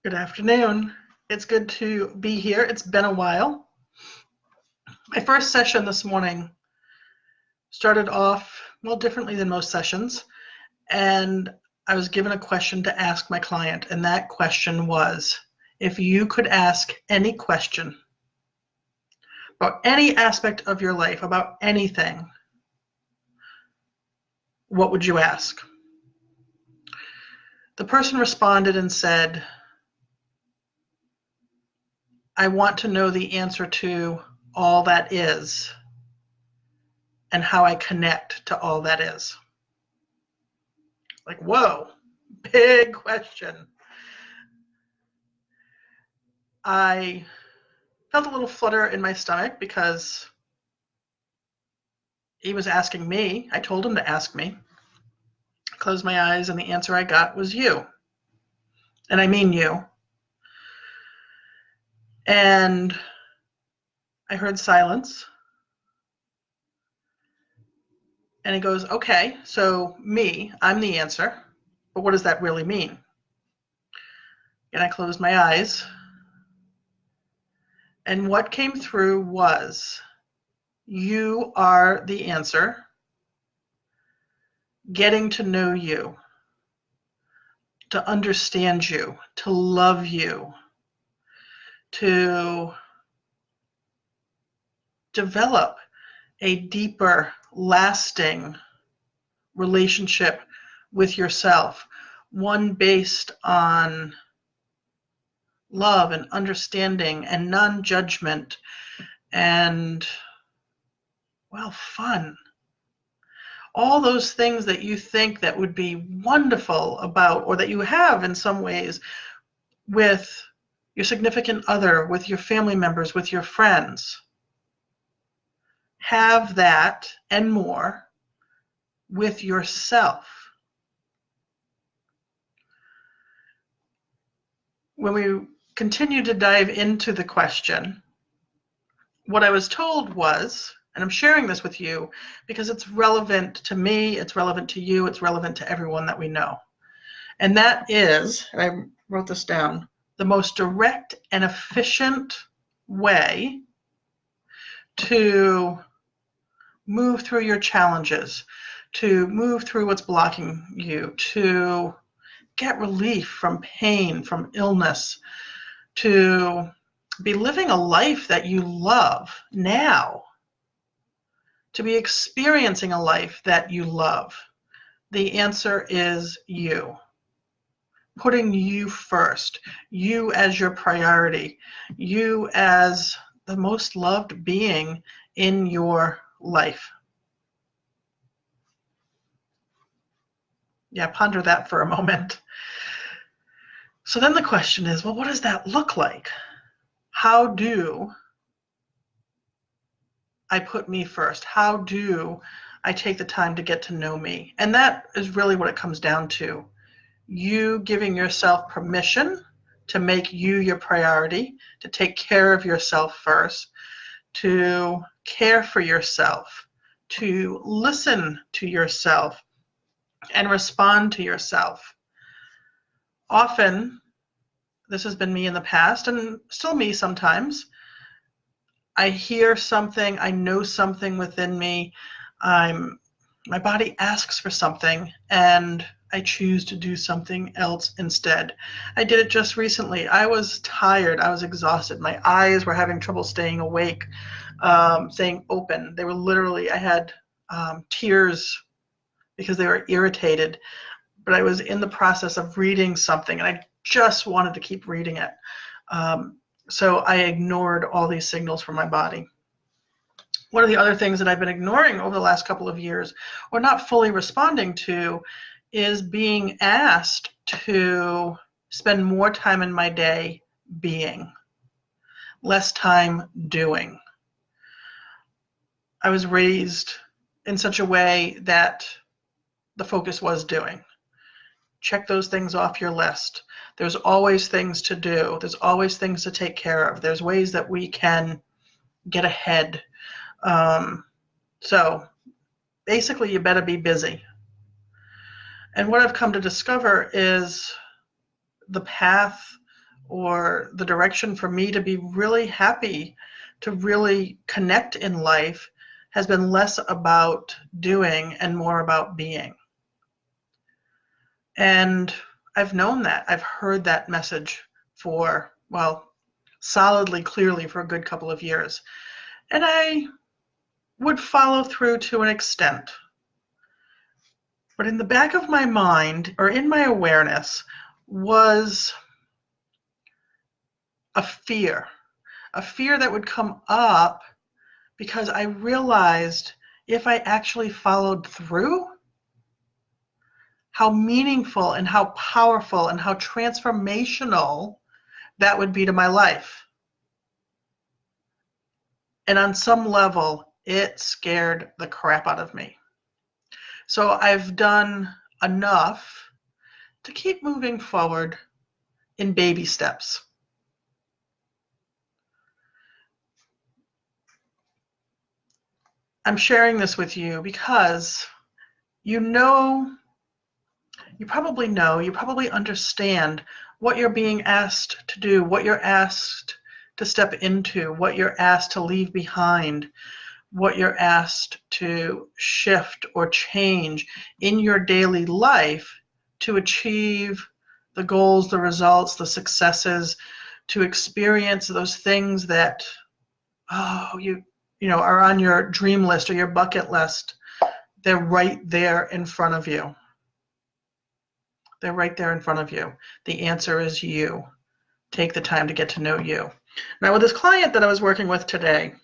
Good afternoon. It's good to be here. It's been a while. My first session this morning started off, well, differently than most sessions, and I was given a question to ask my client, and that question was, if you could ask any question about any aspect of your life, about anything, what would you ask? The person responded and said, I want to know the answer to all that is and how I connect to all that is. Like, whoa, big question. I felt a little flutter in my stomach because he was asking me. I told him to ask me. I closed my eyes and the answer I got was you. And I mean you. And I heard silence. And he goes, okay, so me, I'm the answer. But what does that really mean? And I closed my eyes. And what came through was, you are the answer. Getting to know you, to understand you, to love you, to develop a deeper, lasting relationship with yourself, one based on love and understanding and non-judgment and, well, fun. All those things that you think that would be wonderful about, or that you have in some ways with your significant other, with your family members, with your friends. Have that and more with yourself. When we continue to dive into the question, what I was told was, and I'm sharing this with you because it's relevant to me, it's relevant to you, it's relevant to everyone that we know. And that is, and I wrote this down, the most direct and efficient way to move through your challenges, to move through what's blocking you, to get relief from pain, from illness, to be living a life that you love now, to be experiencing a life that you love. The answer is you. Putting you first, you as your priority, you as the most loved being in your life. Yeah, ponder that for a moment. So then the question is, well, what does that look like? How do I put me first? How do I take the time to get to know me? And that is really what it comes down to. You giving yourself permission to make you your priority, to take care of yourself first, to care for yourself, to listen to yourself and respond to yourself. Often, this has been me in the past and still me sometimes, I hear something, I know something within me, my body asks for something, and I choose to do something else instead. I did it just recently. I was tired, I was exhausted, my eyes were having trouble staying awake, staying open. They were literally, I had tears because they were irritated, but I was in the process of reading something, and I just wanted to keep reading it. So I ignored all these signals from my body. One of the other things that I've been ignoring over the last couple of years, or not fully responding to, is being asked to spend more time in my day being, less time doing. I was raised in such a way that the focus was doing. Check those things off your list. There's always things to do. There's always things to take care of. There's ways that we can get ahead. So basically, you better be busy. And what I've come to discover is the path or the direction for me to be really happy, to really connect in life, has been less about doing and more about being. And I've known that. I've heard that message for, well, solidly, clearly for a good couple of years. And I would follow through to an extent. But in the back of my mind, or in my awareness, was a fear that would come up because I realized if I actually followed through, how meaningful and how powerful and how transformational that would be to my life. And on some level, it scared the crap out of me. So I've done enough to keep moving forward in baby steps. I'm sharing this with you because you probably understand what you're being asked to do, what you're asked to step into, what you're asked to leave behind, what you're asked to shift or change in your daily life to achieve the goals, the results, the successes, to experience those things that, you know, are on your dream list or your bucket list. They're right there in front of you. They're right there in front of you. The answer is you. Take the time to get to know you. Now, with this client that I was working with today,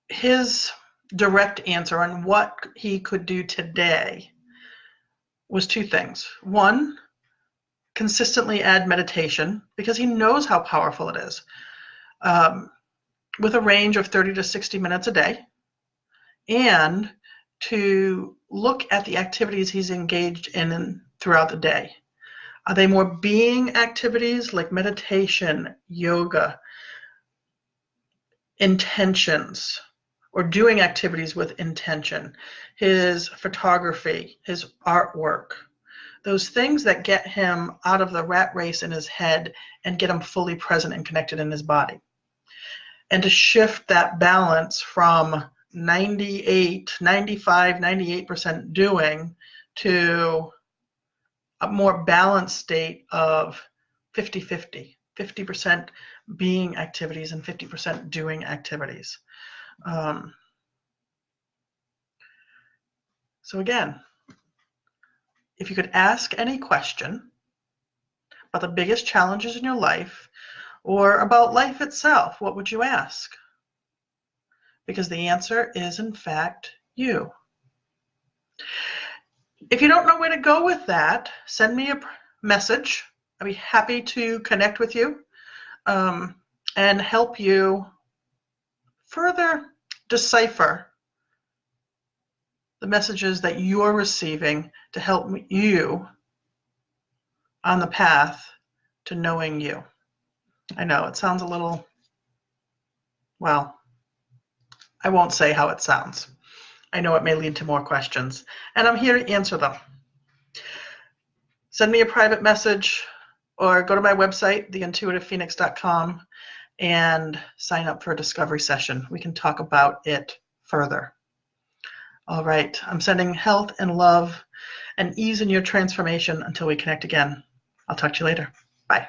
his direct answer on what he could do today was two things. One, consistently add meditation, because he knows how powerful it is, with a range of 30 to 60 minutes a day, and to look at the activities he's engaged in throughout the day. Are they more being activities like meditation, yoga, intentions, or doing activities with intention? His photography, his artwork, those things that get him out of the rat race in his head and get him fully present and connected in his body. And to shift that balance from 98, 95, 98% doing to a more balanced state of 50-50, 50% being activities and 50% doing activities. So again, if you could ask any question about the biggest challenges in your life or about life itself, what would you ask? Because the answer is, in fact, you. If you don't know where to go with that, send me a message. I'd be happy to connect with you and help you further decipher the messages that you're receiving to help you on the path to knowing you. I know it sounds a little, well, I won't say how it sounds. I know it may lead to more questions, and I'm here to answer them. Send me a private message or go to my website, theintuitivephoenix.com, and sign up for a discovery session. We can talk about it further. All right, I'm sending health and love and ease in your transformation until we connect again. I'll talk to you later. Bye.